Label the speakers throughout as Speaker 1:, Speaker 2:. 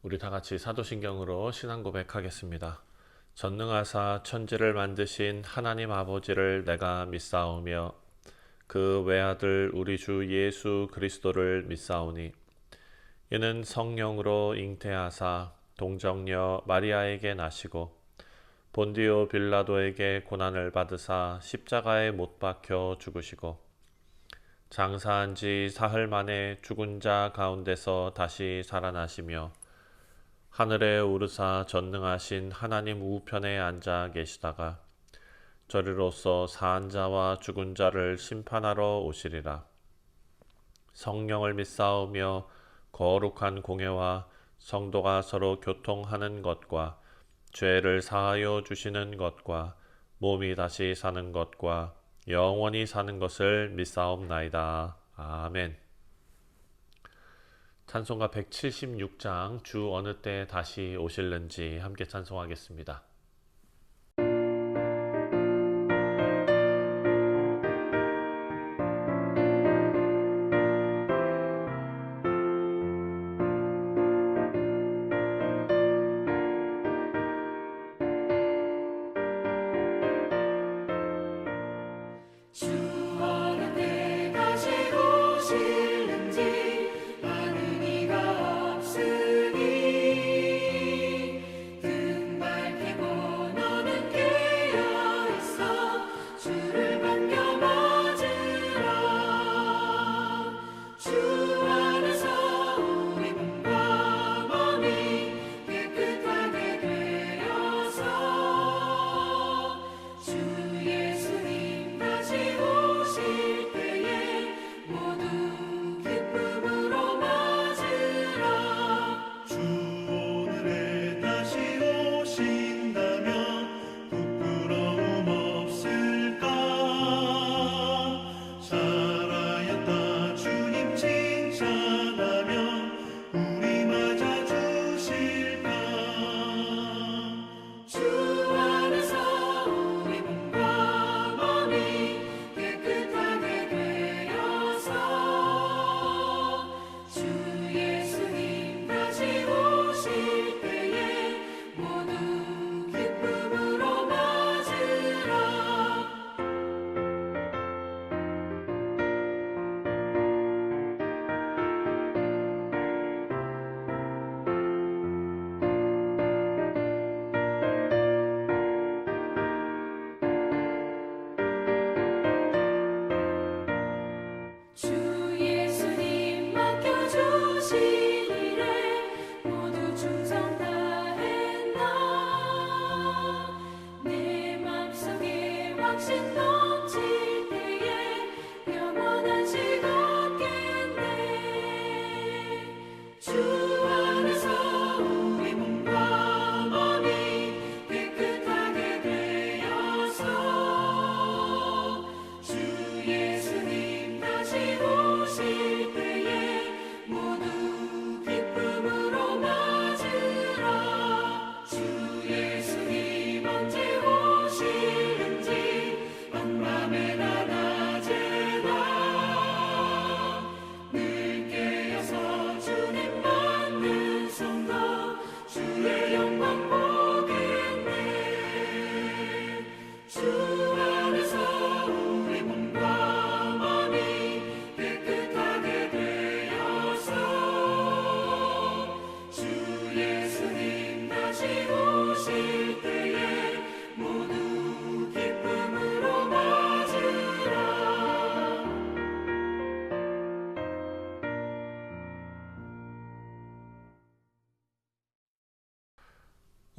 Speaker 1: 우리 다 같이 사도신경으로 신앙 고백하겠습니다. 전능하사 천지를 만드신 하나님 아버지를 내가 믿사오며 그 외아들 우리 주 예수 그리스도를 믿사오니 이는 성령으로 잉태하사 동정녀 마리아에게 나시고 본디오 빌라도에게 고난을 받으사 십자가에 못 박혀 죽으시고 장사한 지 사흘 만에 죽은 자 가운데서 다시 살아나시며 하늘에 오르사 전능하신 하나님 우편에 앉아 계시다가 저리로서 사한 자와 죽은 자를 심판하러 오시리라. 성령을 믿사오며 거룩한 공예와 성도가 서로 교통하는 것과 죄를 사하여 주시는 것과 몸이 다시 사는 것과 영원히 사는 것을 믿사옵나이다. 아멘. 찬송가 176장 주 어느 때 다시 오실는지 함께 찬송하겠습니다.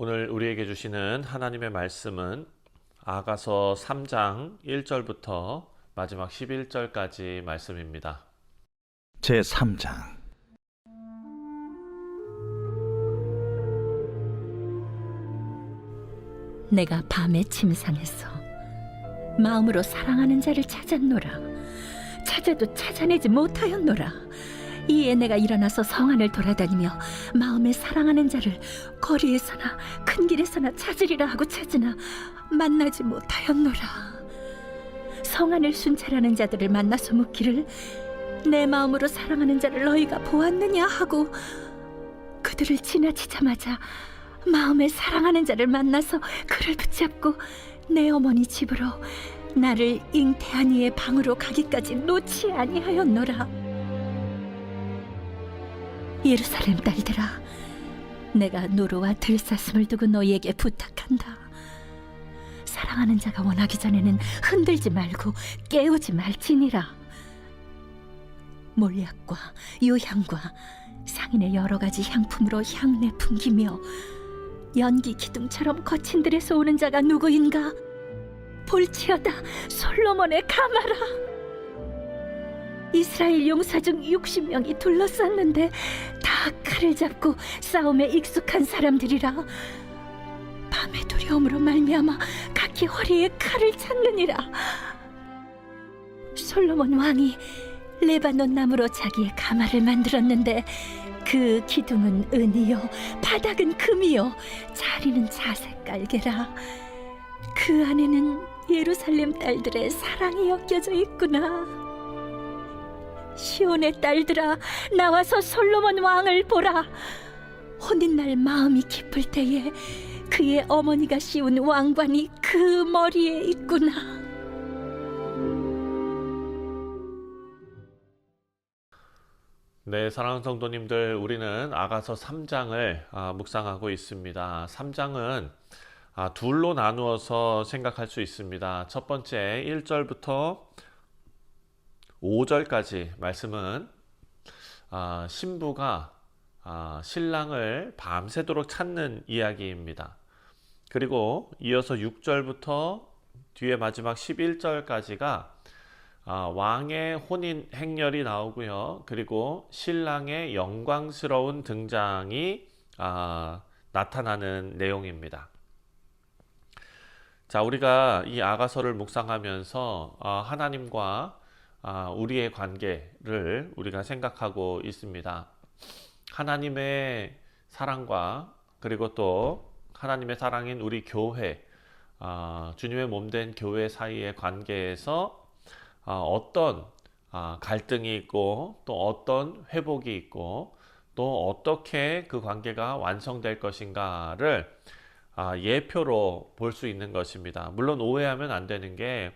Speaker 1: 오늘 우리에게 주시는 하나님의 말씀은 아가서 3장 1절부터 마지막 11절까지 말씀입니다.
Speaker 2: 제3장
Speaker 3: 내가 밤에 침상에서 마음으로 사랑하는 자를 찾았노라. 찾아도 찾아내지 못하였노라. 이에 내가 일어나서 성 안을 돌아다니며 마음에 사랑하는 자를 거리에서나 큰 길에서나 찾으리라 하고 찾으나 만나지 못하였노라. 성 안을 순찰하는 자들을 만나서 묻기를 내 마음으로 사랑하는 자를 너희가 보았느냐 하고 그들을 지나치자마자 마음에 사랑하는 자를 만나서 그를 붙잡고 내 어머니 집으로 나를 잉태한 이의 방으로 가기까지 놓지 아니하였노라. 예루살렘 딸들아, 내가 노루와 들사슴을 두고 너희에게 부탁한다. 사랑하는 자가 원하기 전에는 흔들지 말고 깨우지 말지니라. 몰약과 유향과 상인의 여러 가지 향품으로 향내 풍기며 연기 기둥처럼 거친 들에서 오는 자가 누구인가? 볼지어다 솔로몬의 가마라. 이스라엘 용사 중 60명이 둘러쌌는데 다 칼을 잡고 싸움에 익숙한 사람들이라. 밤의 두려움으로 말미암아 각기 허리에 칼을 찾느니라. 솔로몬 왕이 레바논 나무로 자기의 가마를 만들었는데 그 기둥은 은이요 바닥은 금이요 자리는 자색 깔개라. 그 안에는 예루살렘 딸들의 사랑이 엮여져 있구나. 시온의 딸들아, 나와서 솔로몬 왕을 보라. 혼인날 마음이 깊을 때에 그의 어머니가 씌운 왕관이 그 머리에 있구나.
Speaker 1: 네, 사랑하는 성도님들, 우리는 아가서 3장을 묵상하고 있습니다. 3장은 둘로 나누어서 생각할 수 있습니다. 첫 번째 1절부터 5절까지 말씀은 신부가 신랑을 밤새도록 찾는 이야기입니다. 그리고 이어서 6절부터 뒤에 마지막 11절까지가 왕의 혼인 행렬이 나오고요. 그리고 신랑의 영광스러운 등장이 나타나는 내용입니다. 자, 우리가 이 아가서를 묵상하면서 하나님과 우리의 관계를 우리가 생각하고 있습니다. 하나님의 사랑과 그리고 또 하나님의 사랑인 우리 교회, 주님의 몸된 교회 사이의 관계에서 어떤 갈등이 있고 또 어떤 회복이 있고 또 어떻게 그 관계가 완성될 것인가를 예표로 볼 수 있는 것입니다. 물론 오해하면 안 되는 게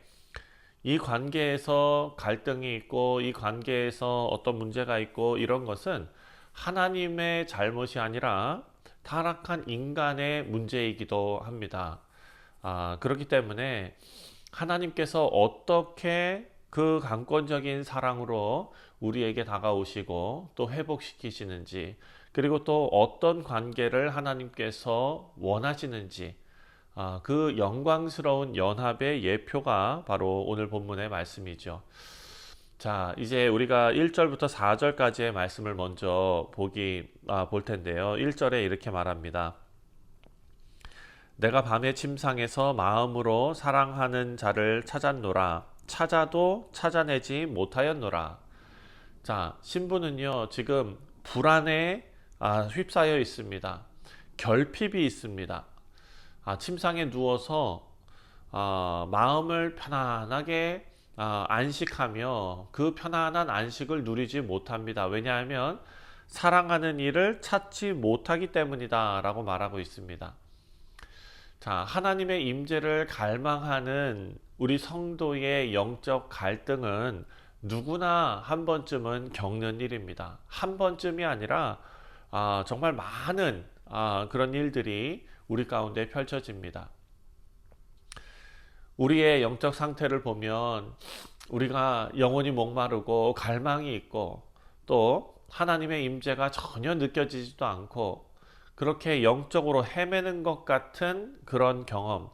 Speaker 1: 이 관계에서 갈등이 있고 이 관계에서 어떤 문제가 있고 이런 것은 하나님의 잘못이 아니라 타락한 인간의 문제이기도 합니다. 그렇기 때문에 하나님께서 어떻게 그 강권적인 사랑으로 우리에게 다가오시고 또 회복시키시는지, 그리고 또 어떤 관계를 하나님께서 원하시는지, 그 영광스러운 연합의 예표가 바로 오늘 본문의 말씀이죠. 자, 이제 우리가 1절부터 4절까지의 말씀을 먼저 볼 텐데요. 1절에 이렇게 말합니다. 내가 밤의 침상에서 마음으로 사랑하는 자를 찾았노라. 찾아도 찾아내지 못하였노라. 자, 신부는요, 지금 불안에 휩싸여 있습니다. 결핍이 있습니다. 침상에 누워서 마음을 편안하게 안식하며 그 편안한 안식을 누리지 못합니다. 왜냐하면 사랑하는 이를 찾지 못하기 때문이다 라고 말하고 있습니다. 자, 하나님의 임재를 갈망하는 우리 성도의 영적 갈등은 누구나 한 번쯤은 겪는 일입니다. 한 번쯤이 아니라 정말 많은 그런 일들이 우리 가운데 펼쳐집니다. 우리의 영적 상태를 보면 우리가 영혼이 목마르고 갈망이 있고 또 하나님의 임재가 전혀 느껴지지도 않고 그렇게 영적으로 헤매는 것 같은 그런 경험,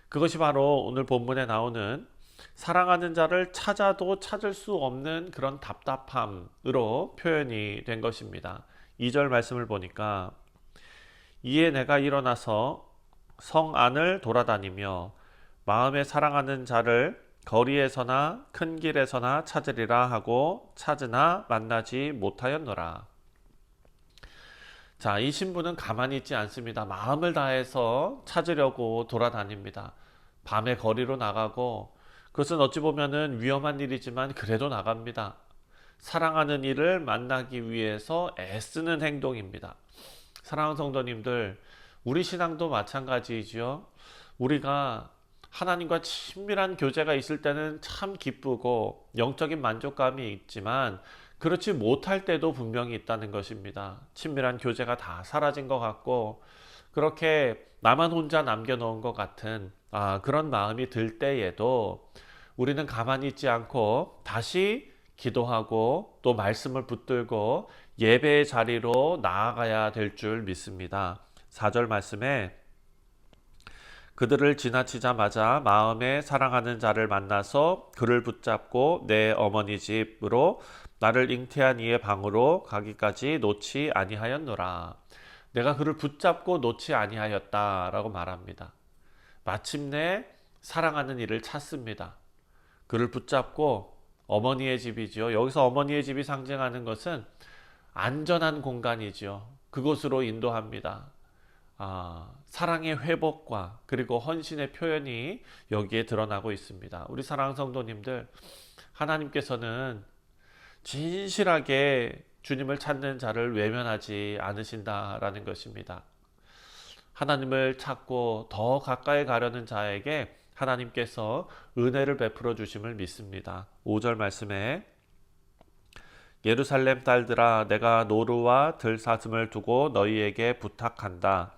Speaker 1: 그것이 바로 오늘 본문에 나오는 사랑하는 자를 찾아도 찾을 수 없는 그런 답답함으로 표현이 된 것입니다. 2절 말씀을 보니까 이에 내가 일어나서 성 안을 돌아다니며 마음에 사랑하는 자를 거리에서나 큰 길에서나 찾으리라 하고 찾으나 만나지 못하였노라. 자, 이 신부는 가만히 있지 않습니다. 마음을 다해서 찾으려고 돌아다닙니다. 밤에 거리로 나가고, 그것은 어찌 보면은 위험한 일이지만 그래도 나갑니다. 사랑하는 이를 만나기 위해서 애쓰는 행동입니다. 사랑하는 성도님들, 우리 신앙도 마찬가지이죠. 우리가 하나님과 친밀한 교제가 있을 때는 참 기쁘고 영적인 만족감이 있지만 그렇지 못할 때도 분명히 있다는 것입니다. 친밀한 교제가 다 사라진 것 같고 그렇게 나만 혼자 남겨놓은 것 같은 그런 마음이 들 때에도 우리는 가만히 있지 않고 다시 기도하고 또 말씀을 붙들고 예배의 자리로 나아가야 될 줄 믿습니다. 4절 말씀에 그들을 지나치자마자 마음에 사랑하는 자를 만나서 그를 붙잡고 내 어머니 집으로 나를 잉태한 이의 방으로 가기까지 놓지 아니하였노라. 내가 그를 붙잡고 놓지 아니하였다라고 말합니다. 마침내 사랑하는 이를 찾습니다. 그를 붙잡고 어머니의 집이지요. 여기서 어머니의 집이 상징하는 것은 안전한 공간이지요. 그곳으로 인도합니다. 사랑의 회복과 그리고 헌신의 표현이 여기에 드러나고 있습니다. 우리 사랑하는 성도님들, 하나님께서는 진실하게 주님을 찾는 자를 외면하지 않으신다라는 것입니다. 하나님을 찾고 더 가까이 가려는 자에게 하나님께서 은혜를 베풀어 주심을 믿습니다. 5절 말씀에 예루살렘 딸들아 내가 노루와 들사슴을 두고 너희에게 부탁한다.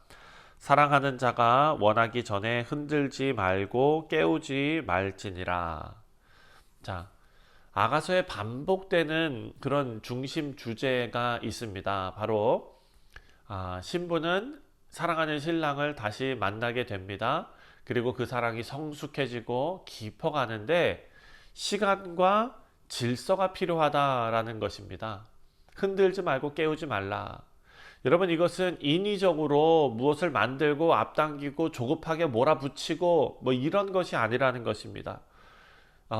Speaker 1: 사랑하는 자가 원하기 전에 흔들지 말고 깨우지 말지니라. 자, 아가서에 반복되는 그런 중심 주제가 있습니다. 바로 신부는 사랑하는 신랑을 다시 만나게 됩니다. 그리고 그 사랑이 성숙해지고 깊어가는데 시간과 질서가 필요하다라는 것입니다. 흔들지 말고 깨우지 말라. 여러분, 이것은 인위적으로 무엇을 만들고 앞당기고 조급하게 몰아붙이고 뭐 이런 것이 아니라는 것입니다.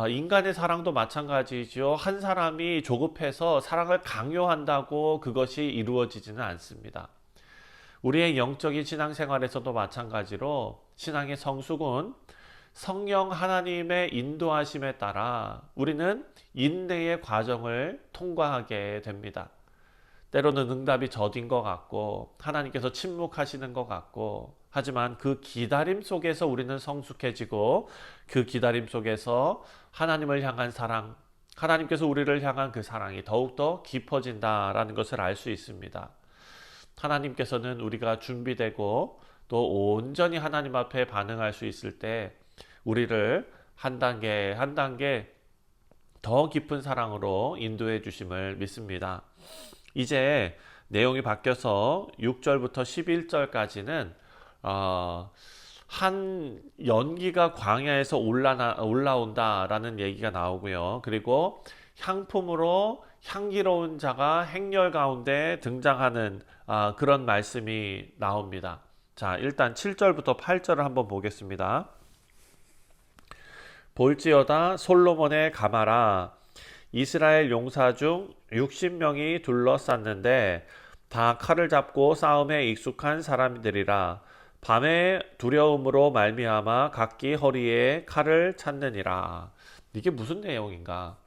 Speaker 1: 인간의 사랑도 마찬가지죠. 한 사람이 조급해서 사랑을 강요한다고 그것이 이루어지지는 않습니다. 우리의 영적인 신앙생활에서도 마찬가지로 신앙의 성숙은 성령 하나님의 인도하심에 따라 우리는 인내의 과정을 통과하게 됩니다. 때로는 응답이 더딘 것 같고 하나님께서 침묵하시는 것 같고 하지만 그 기다림 속에서 우리는 성숙해지고 그 기다림 속에서 하나님을 향한 사랑, 하나님께서 우리를 향한 그 사랑이 더욱더 깊어진다라는 것을 알 수 있습니다. 하나님께서는 우리가 준비되고 또 온전히 하나님 앞에 반응할 수 있을 때 우리를 한 단계 한 단계 더 깊은 사랑으로 인도해 주심을 믿습니다. 이제 내용이 바뀌어서 6절부터 11절까지는 한 연기가 광야에서 올라온다라는 얘기가 나오고요. 그리고 향품으로 향기로운 자가 행렬 가운데 등장하는 그런 말씀이 나옵니다. 자, 일단 7절부터 8절을 한번 보겠습니다. 볼지어다 솔로몬의 가마라 이스라엘 용사 중 60명이 둘러쌌는데 다 칼을 잡고 싸움에 익숙한 사람들이라 밤에 두려움으로 말미암아 각기 허리에 칼을 찾느니라. 이게 무슨 내용인가?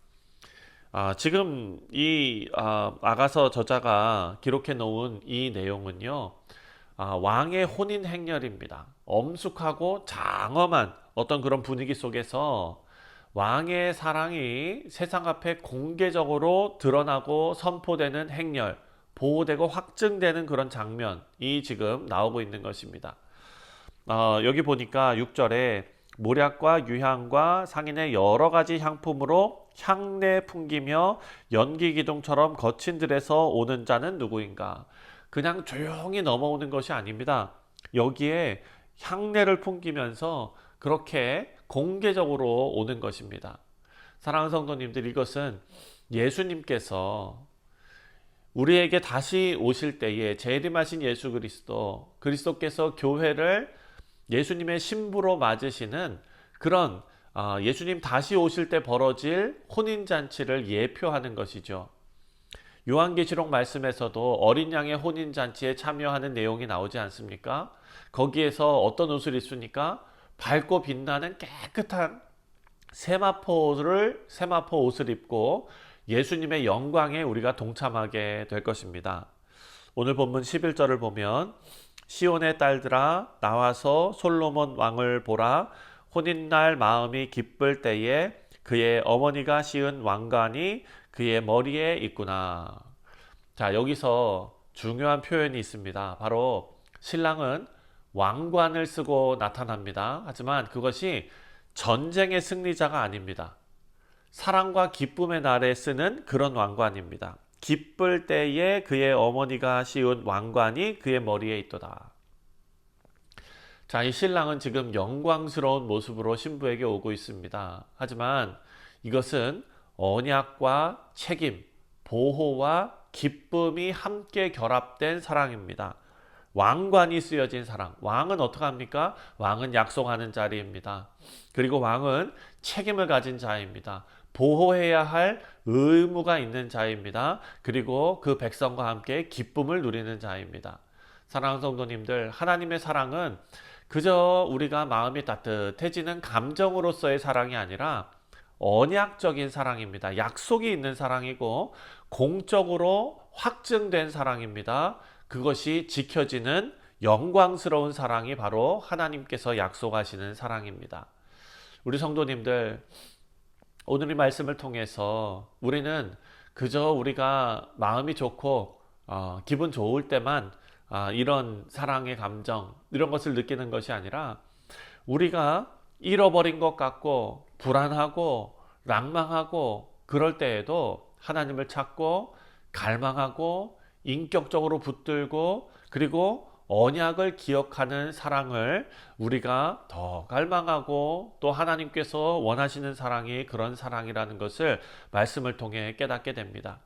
Speaker 1: 지금 이 아가서 저자가 기록해 놓은 이 내용은요, 왕의 혼인 행렬입니다. 엄숙하고 장엄한 어떤 그런 분위기 속에서 왕의 사랑이 세상 앞에 공개적으로 드러나고 선포되는 행렬, 보호되고 확증되는 그런 장면이 지금 나오고 있는 것입니다. 여기 보니까 6절에 모략과 유향과 상인의 여러 가지 향품으로 향내 풍기며 연기 기둥처럼 거친 들에서 오는 자는 누구인가? 그냥 조용히 넘어오는 것이 아닙니다. 여기에 향내를 풍기면서 그렇게 공개적으로 오는 것입니다. 사랑하는 성도님들, 이것은 예수님께서 우리에게 다시 오실 때에 재림하신 예수 그리스도께서 교회를 예수님의 신부로 맞으시는 그런 예수님 다시 오실 때 벌어질 혼인잔치를 예표하는 것이죠. 요한계시록 말씀에서도 어린 양의 혼인잔치에 참여하는 내용이 나오지 않습니까? 거기에서 어떤 옷을 입습니까? 밝고 빛나는 깨끗한 세마포 옷을 입고 예수님의 영광에 우리가 동참하게 될 것입니다. 오늘 본문 11절을 보면 시온의 딸들아 나와서 솔로몬 왕을 보라. 혼인날 마음이 기쁠 때에 그의 어머니가 씌운 왕관이 그의 머리에 있구나. 자, 여기서 중요한 표현이 있습니다. 바로 신랑은 왕관을 쓰고 나타납니다. 하지만 그것이 전쟁의 승리자가 아닙니다. 사랑과 기쁨의 날에 쓰는 그런 왕관입니다. 기쁠 때에 그의 어머니가 씌운 왕관이 그의 머리에 있도다. 자, 이 신랑은 지금 영광스러운 모습으로 신부에게 오고 있습니다. 하지만 이것은 언약과 책임, 보호와 기쁨이 함께 결합된 사랑입니다. 왕관이 쓰여진 사랑. 왕은 어떻게 합니까? 왕은 약속하는 자리입니다. 그리고 왕은 책임을 가진 자입니다. 보호해야 할 의무가 있는 자입니다. 그리고 그 백성과 함께 기쁨을 누리는 자입니다. 사랑하는 성도님들, 하나님의 사랑은 그저 우리가 마음이 따뜻해지는 감정으로서의 사랑이 아니라 언약적인 사랑입니다. 약속이 있는 사랑이고 공적으로 확증된 사랑입니다. 그것이 지켜지는 영광스러운 사랑이 바로 하나님께서 약속하시는 사랑입니다. 우리 성도님들, 오늘 이 말씀을 통해서 우리는 그저 우리가 마음이 좋고 기분 좋을 때만 이런 사랑의 감정, 이런 것을 느끼는 것이 아니라 우리가 잃어버린 것 같고 불안하고 낭망하고 그럴 때에도 하나님을 찾고 갈망하고 인격적으로 붙들고 그리고 언약을 기억하는 사랑을 우리가 더 갈망하고 또 하나님께서 원하시는 사랑이 그런 사랑이라는 것을 말씀을 통해 깨닫게 됩니다.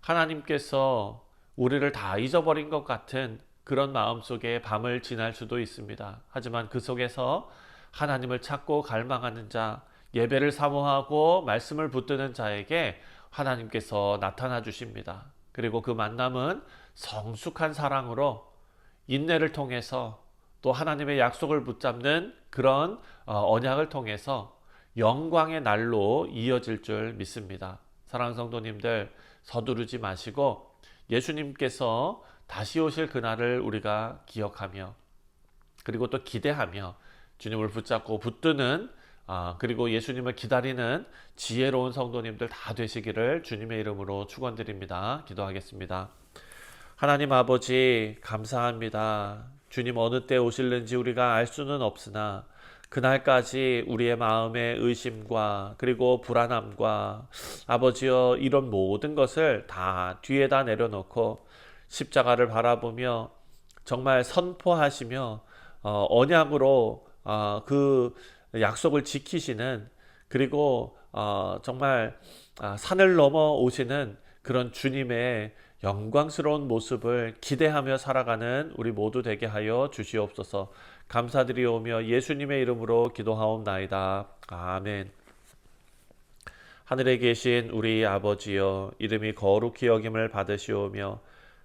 Speaker 1: 하나님께서 우리를 다 잊어버린 것 같은 그런 마음 속에 밤을 지날 수도 있습니다. 하지만 그 속에서 하나님을 찾고 갈망하는 자, 예배를 사모하고 말씀을 붙드는 자에게 하나님께서 나타나 주십니다. 그리고 그 만남은 성숙한 사랑으로 인내를 통해서 또 하나님의 약속을 붙잡는 그런 언약을 통해서 영광의 날로 이어질 줄 믿습니다. 사랑하는 성도님들, 서두르지 마시고 예수님께서 다시 오실 그날을 우리가 기억하며 그리고 또 기대하며 주님을 붙잡고 붙드는 그리고 예수님을 기다리는 지혜로운 성도님들 다 되시기를 주님의 이름으로 축원드립니다. 기도하겠습니다. 하나님 아버지, 감사합니다. 주님 어느 때 오실는지 우리가 알 수는 없으나 그날까지 우리의 마음의 의심과 그리고 불안함과 아버지여 이런 모든 것을 다 뒤에다 내려놓고 십자가를 바라보며 정말 선포하시며 언약으로 그 약속을 지키시는 그리고 정말 산을 넘어 오시는 그런 주님의 영광스러운 모습을 기대하며 살아가는 우리 모두 되게 하여 주시옵소서. 감사드리오며 예수님의 이름으로 기도하옵나이다. 아멘. 하늘에 계신 우리 아버지여, 이름이 거룩히 여김을 받으시오며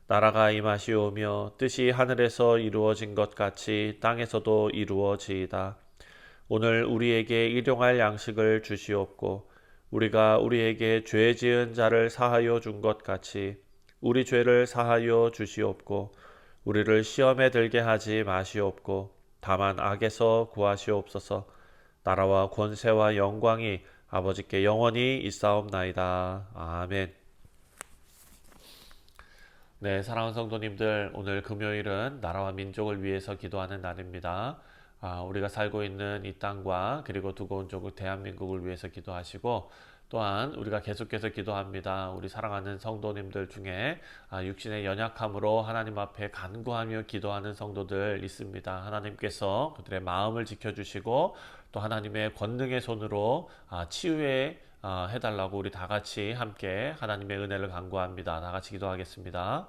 Speaker 1: 나라가 임하시오며 뜻이 하늘에서 이루어진 것 같이 땅에서도 이루어지이다. 오늘 우리에게 일용할 양식을 주시옵고 우리가 우리에게 죄 지은 자를 사하여 준 것 같이 우리 죄를 사하여 주시옵고 우리를 시험에 들게 하지 마시옵고 다만 악에서 구하시옵소서. 나라와 권세와 영광이 아버지께 영원히 있사옵나이다. 아멘. 네, 사랑하는 성도님들, 오늘 금요일은 나라와 민족을 위해서 기도하는 날입니다. 우리가 살고 있는 이 땅과 그리고 두고 온 조국 대한민국을 위해서 기도하시고 또한 우리가 계속해서 기도합니다. 우리 사랑하는 성도님들 중에 육신의 연약함으로 하나님 앞에 간구하며 기도하는 성도들 있습니다. 하나님께서 그들의 마음을 지켜주시고 또 하나님의 권능의 손으로 치유해 해달라고 우리 다 같이 함께 하나님의 은혜를 간구합니다. 다 같이 기도하겠습니다.